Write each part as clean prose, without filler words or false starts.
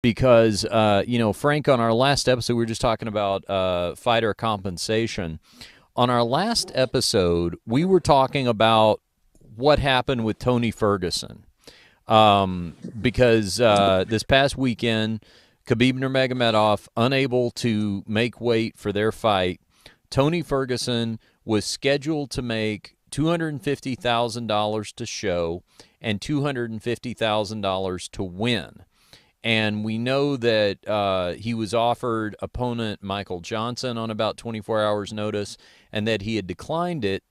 because, Frank, on our last episode, we were just talking about fighter compensation. On our last episode, we were talking about what happened with Tony Ferguson. Because this past weekend, Khabib Nurmagomedov unable to make weight for their fight. Tony Ferguson was scheduled to make $250,000 to show and $250,000 to win. And we know that he was offered opponent Michael Johnson on about 24 hours' notice, and that he had declined it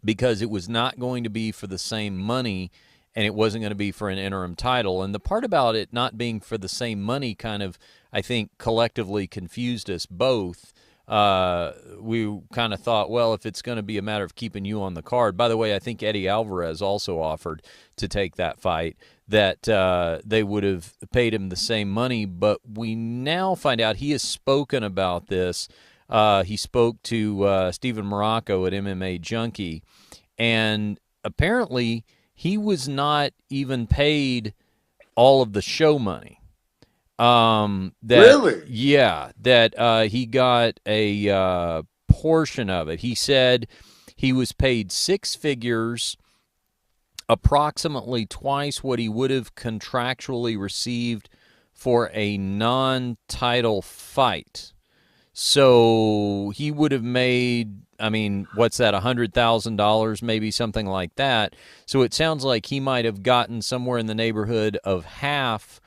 because it was not going to be for the same money, and it wasn't going to be for an interim title. And the part about it not being for the same money kind of, I think, collectively confused us both. We kind of thought, well, if it's going to be a matter of keeping you on the card. By the way, I think Eddie Alvarez also offered to take that fight, that they would have paid him the same money. But we now find out he has spoken about this. He spoke to Stephen Morocco at MMA Junkie, and apparently he was not even paid all of the show money. Really? That he got a portion of it. He said he was paid six figures, approximately twice what he would have contractually received for a non-title fight. So he would have made, I mean, what's that, $100,000, maybe something like that. So it sounds like he might have gotten somewhere in the neighborhood of half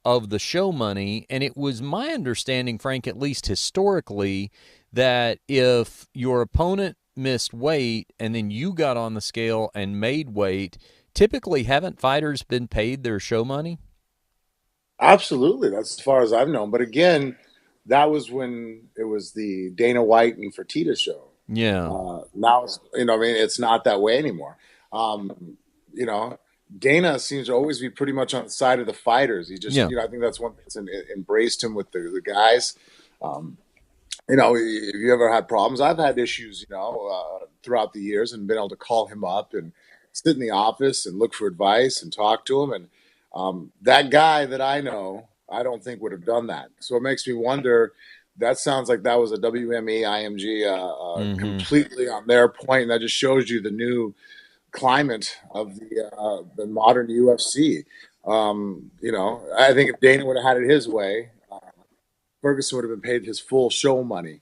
of the show money. And it was my understanding, Frank, at least historically, that if your opponent missed weight and then you got on the scale and made weight, typically haven't fighters been paid their show money? Absolutely. That's as far as I've known. But again, that was when it was the Dana White and Fertitta show. Yeah. Now, I mean, it's not that way anymore. Um, you know, Dana seems to always be pretty much on the side of the fighters. He just, Yeah. I think that's one thing that's embraced him with the guys. Um, if you ever had problems, I've had issues, throughout the years and been able to call him up and sit in the office and look for advice and talk to him. And that guy that I know, I don't think would have done that. So it makes me wonder. That sounds like that was a WME IMG Mm-hmm. completely on their point, and that just shows you the new climate of the modern UFC. I think if Dana would have had it his way, Ferguson would have been paid his full show money,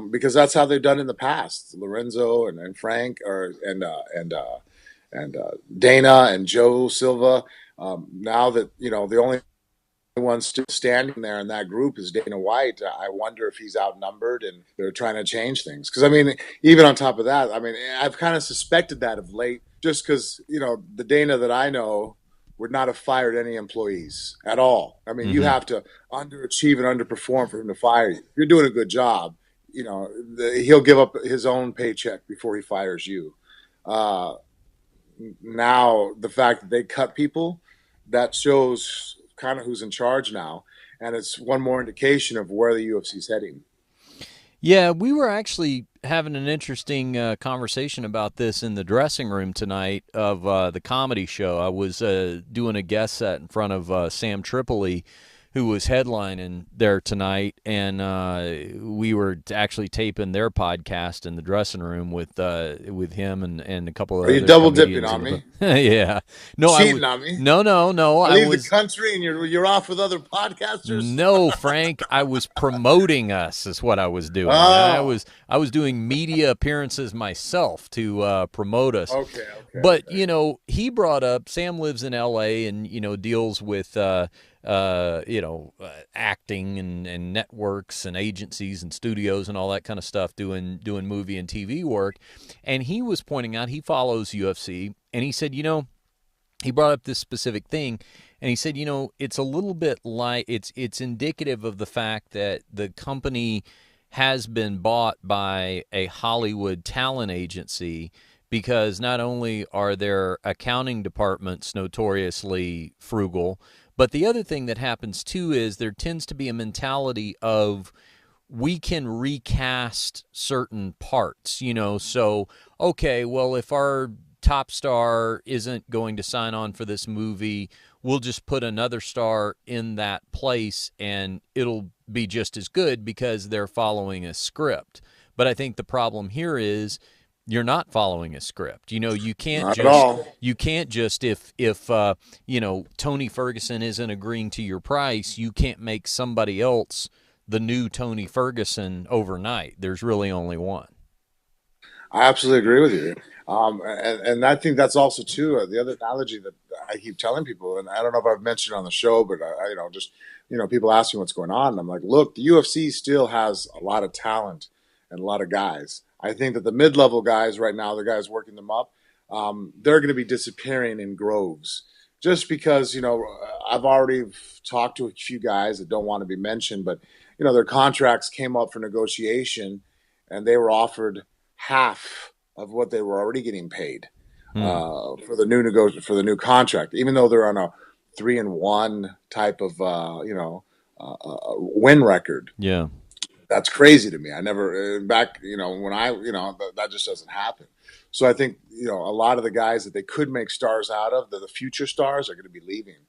because that's how they've done in the past. Lorenzo and Frank and Dana and Joe Silva. Now that the only one still standing there in that group is Dana White, I wonder if he's outnumbered and they're trying to change things. Because I mean, even on top of that, I mean, I've kind of suspected that of late, just because the Dana that I know would not have fired any employees at all. I mean, you Mm-hmm. have to underachieve and underperform for him to fire you. If you're doing a good job, he'll give up his own paycheck before he fires you. Uh, Now the fact that they cut people, that shows kind of who's in charge now, and it's one more indication of where the UFC's heading. Yeah, we were actually having an interesting conversation about this in the dressing room tonight of the comedy show. I was doing a guest set in front of Sam Tripoli, who was headlining there tonight, and we were actually taping their podcast in the dressing room with him and a couple of Are you other double dipping comedians. on me? Yeah, no, I was Cheating on me? no, I I leave the was. country and you're off with other podcasters. No, Frank, I was promoting us is what I was doing. Oh, I was doing media appearances myself to promote us. okay, okay, But, okay. he brought up Sam lives in LA and, deals with acting and networks and agencies and studios and all that kind of stuff, doing movie and TV work. And he was pointing out he follows UFC, and he said, he brought up this specific thing, and he said, it's a little bit like it's indicative of the fact that the company has been bought by a Hollywood talent agency, because not only are their accounting departments notoriously frugal, but the other thing that happens too is there tends to be a mentality of we can recast certain parts, so okay, well, if our top star isn't going to sign on for this movie, we'll just put another star in that place and it'll be just as good because they're following a script. But I think the problem here is you're not following a script. You can't Not at just all. if Tony Ferguson isn't agreeing to your price, you can't make somebody else the new Tony Ferguson overnight. There's really only one. I absolutely agree with you. And I think that's also too the other analogy that I keep telling people, and I don't know if I've mentioned on the show, but just people ask me what's going on, and I'm like, look, the UFC still has a lot of talent and a lot of guys. I think that the mid-level guys right now, the guys working them up, they're going to be disappearing in groves, just because I've already talked to a few guys that don't want to be mentioned, but their contracts came up for negotiation, and they were offered half of what they were already getting paid for the new contract, even though they're on a 3-1 type of win record. Yeah. That's crazy to me. I never back when that just doesn't happen. So I think a lot of the guys that they could make stars out of, the future stars, are going to be leaving.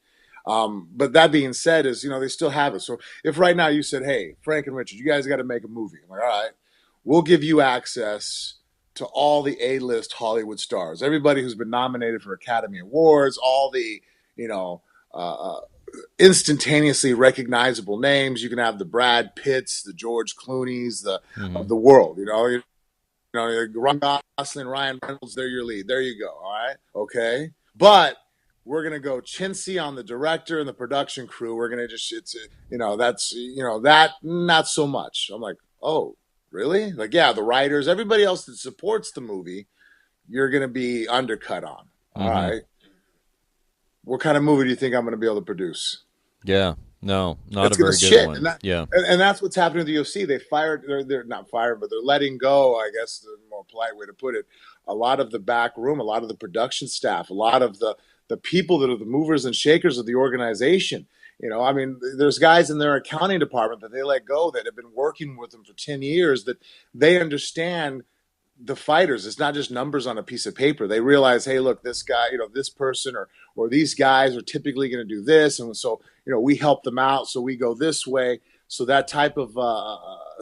But that being said, they still have it. So if right now you said, hey, Frank and Richard, you guys got to make a movie, I'm like, all right, we'll give you access to all the A-list Hollywood stars, everybody who's been nominated for Academy Awards, all the, instantaneously recognizable names. You can have the Brad Pitts, the George Clooney's, of the world. Ron Gosling, Ryan Reynolds, they're your lead. There you go. All right, okay, but we're gonna go chintzy on the director and the production crew. We're gonna just that not so much. I'm like, oh, really? Like, yeah, the writers, everybody else that supports the movie, you're gonna be undercut on. All right. What kind of movie do you think I'm going to be able to produce? Yeah, no, not It's a going very to good shit. one. And that's what's happening to the UFC. They fired. They're not fired, but they're letting go. I guess the more polite way to put it. A lot of the back room, a lot of the production staff, a lot of the people that are the movers and shakers of the organization. There's guys in their accounting department that they let go that have been working with them for 10 years that they understand the fighters. It's not just numbers on a piece of paper. They realize, hey, look, this guy, this person or these guys are typically going to do this. And so, we help them out. So we go this way. So that type of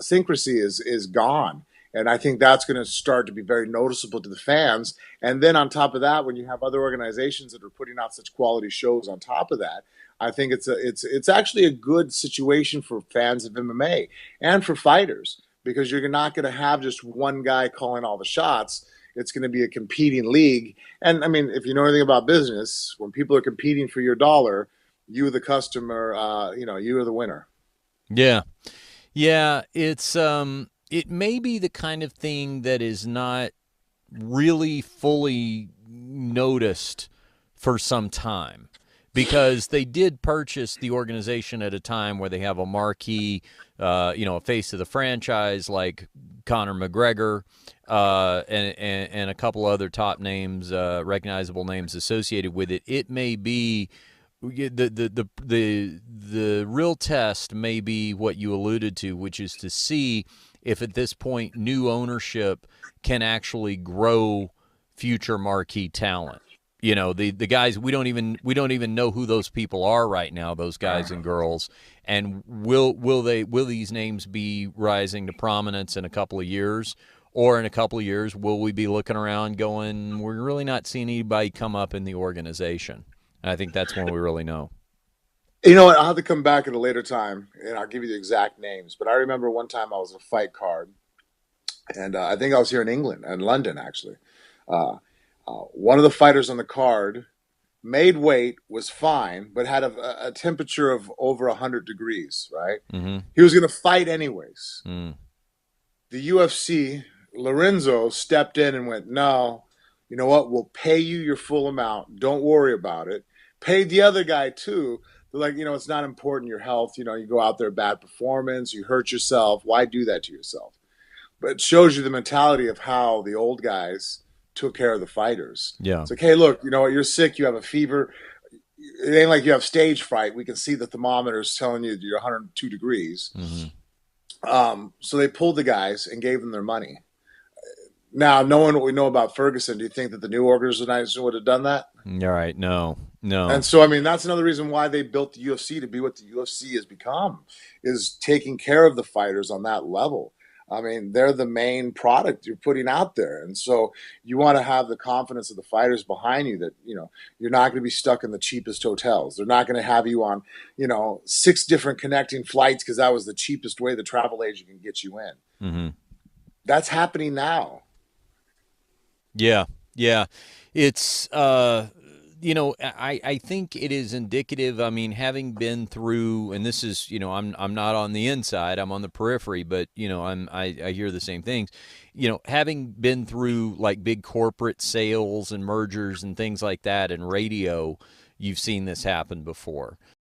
syncrasy is gone. And I think that's going to start to be very noticeable to the fans. And then on top of that, when you have other organizations that are putting out such quality shows on top of that, I think it's actually a good situation for fans of MMA and for fighters, because you're not going to have just one guy calling all the shots. It's going to be a competing league. And I mean, if you know anything about business, when people are competing for your dollar, you, the customer, you are the winner. Yeah. Yeah. It may be the kind of thing that is not really fully noticed for some time, because they did purchase the organization at a time where they have a marquee, a face of the franchise like Conor McGregor, and a couple other top names, recognizable names associated with it. It may be the real test may be what you alluded to, which is to see if at this point new ownership can actually grow future marquee talent. The guys, we don't even know who those people are right now, those guys and girls, and will these names be rising to prominence in a couple of years, or in a couple of years will we be looking around going, we're really not seeing anybody come up in the organization? And I think that's when we really know. You know what? I'll have to come back at a later time, and I'll give you the exact names. But I remember one time I was a fight card, and I think I was here in England, in London, actually. One of the fighters on the card made weight, was fine, but had a temperature of over 100 degrees, right? Mm-hmm. He was going to fight anyways. Mm. The UFC, Lorenzo, stepped in and went, no, you know what? We'll pay you your full amount. Don't worry about it. Paid the other guy too. They're like, it's not important, your health. You go out there, bad performance, you hurt yourself. Why do that to yourself? But it shows you the mentality of how the old guys took care of the fighters. Yeah. It's like, hey, look, you know what? You're sick. You have a fever. It ain't like you have stage fright. We can see the thermometers telling you you're 102 degrees. Mm-hmm. So they pulled the guys and gave them their money. Now, knowing what we know about Ferguson, do you think that the new organization would have done that? All right, no, And no. so, I mean, that's another reason why they built the UFC to be what the UFC has become, is taking care of the fighters on that level. I mean, they're the main product you're putting out there. And so you want to have the confidence of the fighters behind you that, you're not going to be stuck in the cheapest hotels. They're not going to have you on, 6 different connecting flights because that was the cheapest way the travel agent can get you in. Hmm. That's happening now. Yeah, yeah. It's I think it is indicative. I mean, having been through, and this is, I'm not on the inside, I'm on the periphery, but I hear the same things. Having been through like big corporate sales and mergers and things like that, and radio, you've seen this happen before.